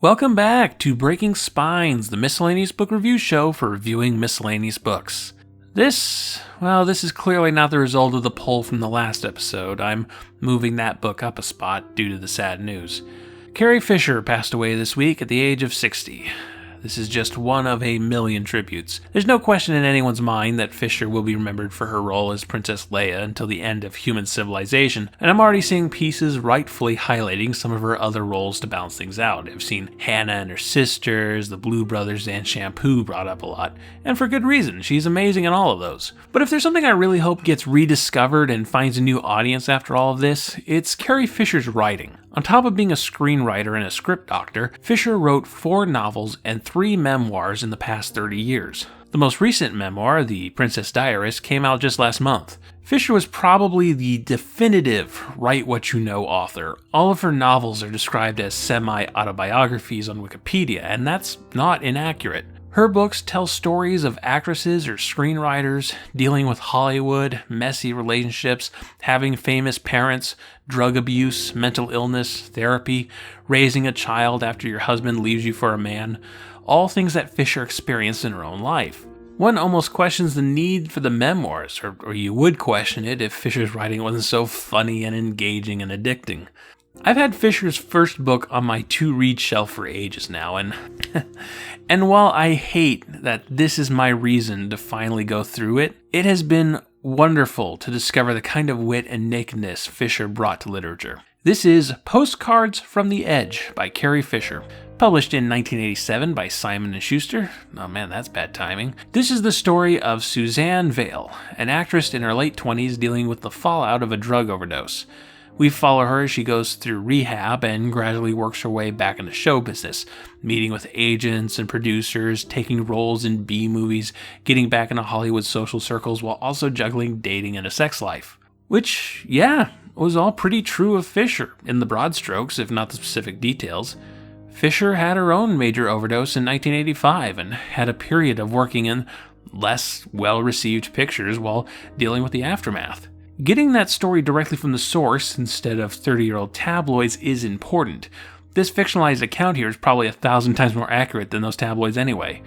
Welcome back to Breaking Spines, the miscellaneous book review show for reviewing miscellaneous books. This is clearly not the result of the poll from the last episode. I'm moving that book up a spot due to the sad news. Carrie Fisher passed away this week at the age of 60. This is just one of a million tributes. There's no question in anyone's mind that Fisher will be remembered for her role as Princess Leia until the end of human civilization, and I'm already seeing pieces rightfully highlighting some of her other roles to balance things out. I've seen Hannah and her sisters, the Blue Brothers, and Shampoo brought up a lot, and for good reason. She's amazing in all of those. But if there's something I really hope gets rediscovered and finds a new audience after all of this, it's Carrie Fisher's writing. On top of being a screenwriter and a script doctor, Fisher wrote 4 novels and 3 memoirs in the past 30 years. The most recent memoir, The Princess Diarist, came out just last month. Fisher was probably the definitive write-what-you-know author. All of her novels are described as semi-autobiographies on Wikipedia, and that's not inaccurate. Her books tell stories of actresses or screenwriters dealing with Hollywood, messy relationships, having famous parents, drug abuse, mental illness, therapy, raising a child after your husband leaves you for a man, all things that Fisher experienced in her own life. One almost questions the need for the memoirs, or you would question it if Fisher's writing wasn't so funny and engaging and addicting. I've had Fisher's first book on my to-read shelf for ages now, and while I hate that this is my reason to finally go through it, it has been wonderful to discover the kind of wit and nakedness Fisher brought to literature. This is Postcards from the Edge by Carrie Fisher, published in 1987 by Simon & Schuster. Oh man, that's bad timing. This is the story of Suzanne Vale, an actress in her late 20s dealing with the fallout of a drug overdose. We follow her as she goes through rehab and gradually works her way back into show business, meeting with agents and producers, taking roles in B-movies, getting back into Hollywood social circles while also juggling dating and a sex life. Which, was all pretty true of Fisher, in the broad strokes, if not the specific details. Fisher had her own major overdose in 1985 and had a period of working in less well-received pictures while dealing with the aftermath. Getting that story directly from the source instead of 30-year-old tabloids is important. This fictionalized account here is probably 1,000 times more accurate than those tabloids anyway.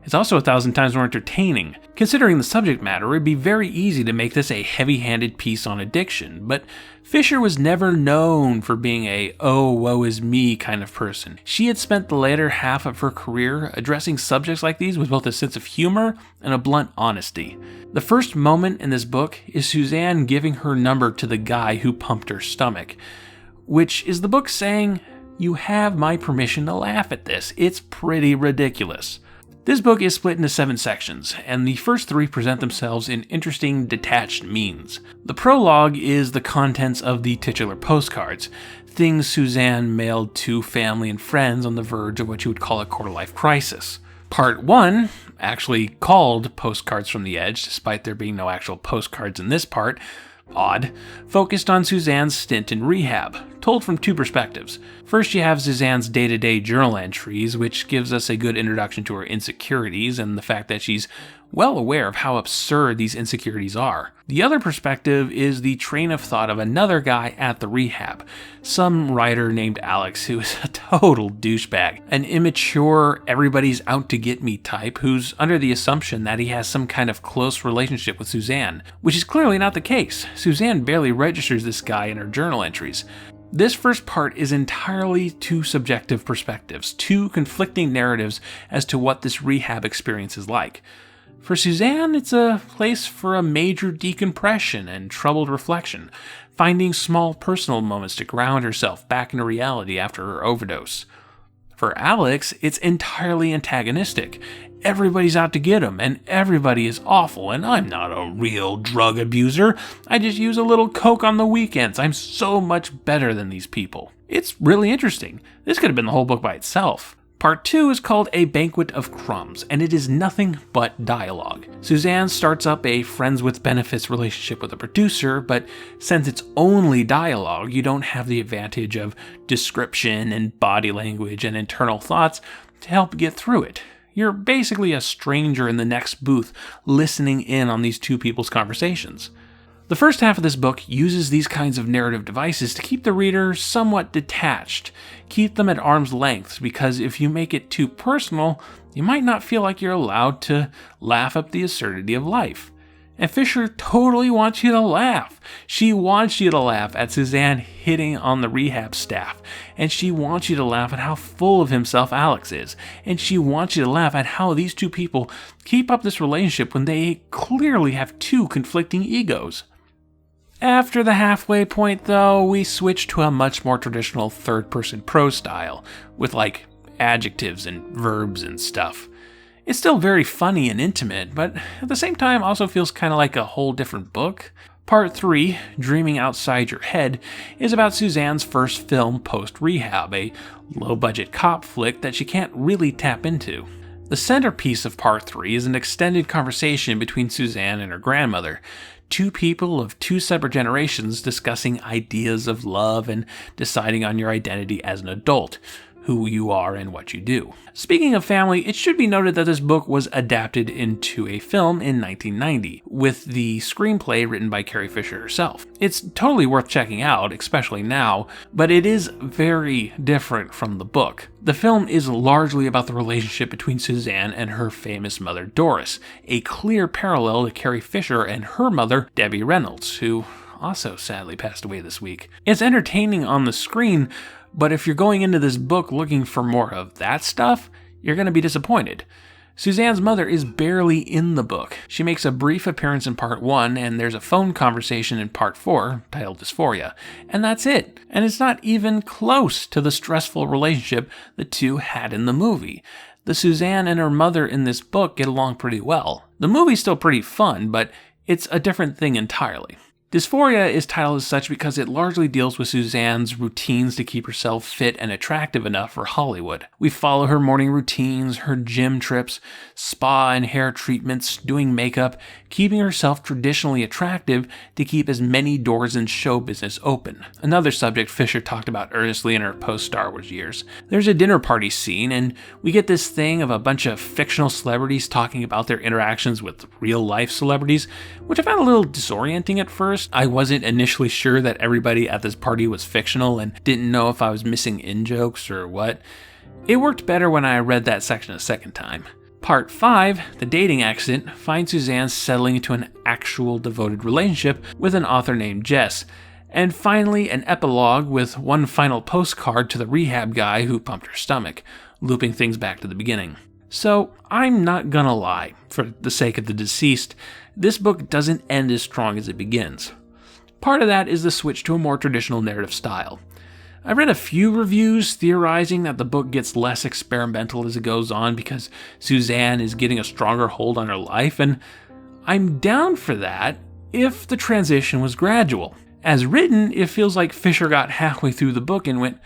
It's also 1,000 times more entertaining. Considering the subject matter, it'd be very easy to make this a heavy-handed piece on addiction, but Fisher was never known for being a "oh, woe is me" kind of person. She had spent the later half of her career addressing subjects like these with both a sense of humor and a blunt honesty. The first moment in this book is Suzanne giving her number to the guy who pumped her stomach, which is the book saying, "You have my permission to laugh at this. It's pretty ridiculous." This book is split into 7 sections, and the first 3 present themselves in interesting, detached means. The prologue is the contents of the titular postcards, things Suzanne mailed to family and friends on the verge of what you would call a quarter-life crisis. Part 1, actually called Postcards from the Edge, despite there being no actual postcards in this part, odd, focused on Suzanne's stint in rehab, told from 2 perspectives. First, you have Suzanne's day-to-day journal entries, which gives us a good introduction to her insecurities and the fact that she's well aware of how absurd these insecurities are. The other perspective is the train of thought of another guy at the rehab, some writer named Alex who is a total douchebag, an immature, everybody's out to get me type who's under the assumption that he has some kind of close relationship with Suzanne, which is clearly not the case. Suzanne barely registers this guy in her journal entries. This first part is entirely 2 subjective perspectives, 2 conflicting narratives as to what this rehab experience is like. For Suzanne, it's a place for a major decompression and troubled reflection, finding small personal moments to ground herself back into reality after her overdose. For Alex, it's entirely antagonistic. Everybody's out to get him, and everybody is awful, and I'm not a real drug abuser. I just use a little coke on the weekends. I'm so much better than these people. It's really interesting. This could have been the whole book by itself. Part 2 is called A Banquet of Crumbs, and it is nothing but dialogue. Suzanne starts up a friends with benefits relationship with a producer, but since it's only dialogue, you don't have the advantage of description and body language and internal thoughts to help get through it. You're basically a stranger in the next booth listening in on these 2 people's conversations. The first half of this book uses these kinds of narrative devices to keep the reader somewhat detached, keep them at arm's length, because if you make it too personal, you might not feel like you're allowed to laugh up the absurdity of life. And Fisher totally wants you to laugh. She wants you to laugh at Suzanne hitting on the rehab staff. And she wants you to laugh at how full of himself Alex is. And she wants you to laugh at how these two people keep up this relationship when they clearly have two conflicting egos. After the halfway point, though, we switch to a much more traditional third-person prose style, with adjectives and verbs and stuff. It's still very funny and intimate, but at the same time also feels kind of like a whole different book. Part 3, Dreaming Outside Your Head, is about Suzanne's first film post-rehab, a low-budget cop flick that she can't really tap into. The centerpiece of Part 3 is an extended conversation between Suzanne and her grandmother, two people of two separate generations discussing ideas of love and deciding on your identity as an adult, who you are and what you do. Speaking of family, it should be noted that this book was adapted into a film in 1990, with the screenplay written by Carrie Fisher herself. It's totally worth checking out, especially now, but it is very different from the book. The film is largely about the relationship between Suzanne and her famous mother Doris, a clear parallel to Carrie Fisher and her mother Debbie Reynolds, who also sadly passed away this week. It's entertaining on the screen, but if you're going into this book looking for more of that stuff, you're going to be disappointed. Suzanne's mother is barely in the book. She makes a brief appearance in Part 1, and there's a phone conversation in Part 4, titled Dysphoria, and that's it. And it's not even close to the stressful relationship the two had in the movie. The Suzanne and her mother in this book get along pretty well. The movie's still pretty fun, but it's a different thing entirely. Dysphoria is titled as such because it largely deals with Suzanne's routines to keep herself fit and attractive enough for Hollywood. We follow her morning routines, her gym trips, spa and hair treatments, doing makeup, keeping herself traditionally attractive to keep as many doors in show business open. Another subject Fisher talked about earnestly in her post-Star Wars years. There's a dinner party scene, and we get this thing of a bunch of fictional celebrities talking about their interactions with real-life celebrities, which I found a little disorienting at first. I wasn't initially sure that everybody at this party was fictional and didn't know if I was missing in-jokes or what. It worked better when I read that section a second time. Part 5, The Dating Accident, finds Suzanne settling into an actual devoted relationship with an author named Jess. And finally, an epilogue with one final postcard to the rehab guy who pumped her stomach, looping things back to the beginning. So, I'm not gonna lie, for the sake of the deceased, this book doesn't end as strong as it begins. Part of that is the switch to a more traditional narrative style. I read a few reviews theorizing that the book gets less experimental as it goes on because Suzanne is getting a stronger hold on her life, and I'm down for that if the transition was gradual. As written, it feels like Fisher got halfway through the book and went,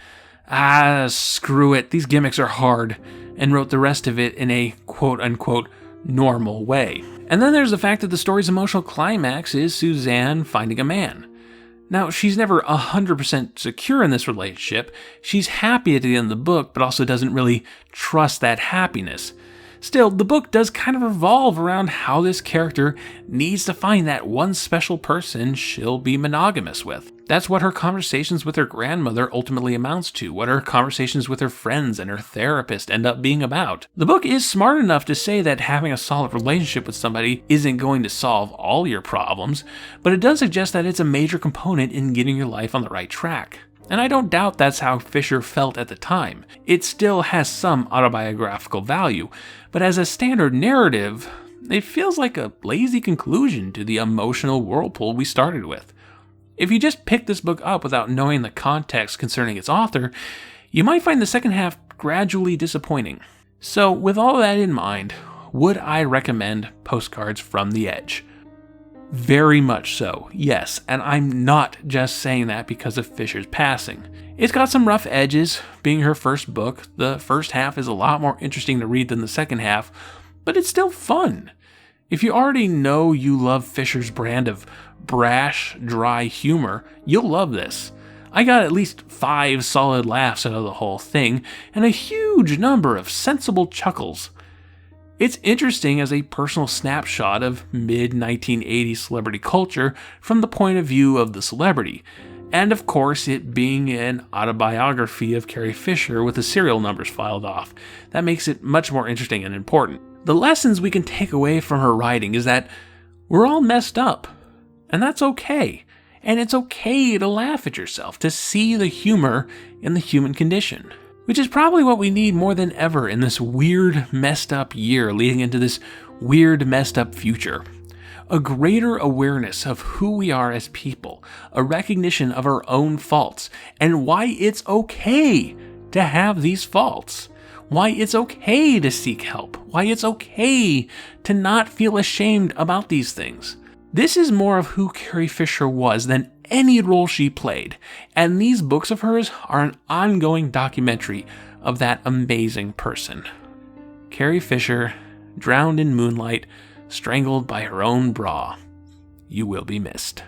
screw it, these gimmicks are hard, and wrote the rest of it in a quote-unquote normal way. And then there's the fact that the story's emotional climax is Suzanne finding a man. Now, she's never 100% secure in this relationship. She's happy at the end of the book, but also doesn't really trust that happiness. Still, the book does kind of revolve around how this character needs to find that one special person she'll be monogamous with. That's what her conversations with her grandmother ultimately amounts to, what her conversations with her friends and her therapist end up being about. The book is smart enough to say that having a solid relationship with somebody isn't going to solve all your problems, but it does suggest that it's a major component in getting your life on the right track. And I don't doubt that's how Fisher felt at the time. It still has some autobiographical value, but as a standard narrative, it feels like a lazy conclusion to the emotional whirlpool we started with. If you just pick this book up without knowing the context concerning its author, you might find the second half gradually disappointing. So with all that in mind, would I recommend Postcards from the Edge? Very much so, yes, and I'm not just saying that because of Fisher's passing. It's got some rough edges. Being her first book, the first half is a lot more interesting to read than the second half, but it's still fun. If you already know you love Fisher's brand of brash, dry humor, you'll love this. I got at least 5 solid laughs out of the whole thing, and a huge number of sensible chuckles. It's interesting as a personal snapshot of mid-1980s celebrity culture from the point of view of the celebrity, and of course it being an autobiography of Carrie Fisher with the serial numbers filed off. That makes it much more interesting and important. The lessons we can take away from her writing is that we're all messed up, and that's okay. And it's okay to laugh at yourself, to see the humor in the human condition. Which is probably what we need more than ever in this weird, messed up year leading into this weird, messed up future. A greater awareness of who we are as people, a recognition of our own faults, and why it's okay to have these faults. Why it's okay to seek help. Why it's okay to not feel ashamed about these things. This is more of who Carrie Fisher was than any role she played, and these books of hers are an ongoing documentary of that amazing person. Carrie Fisher, drowned in moonlight, strangled by her own bra. You will be missed.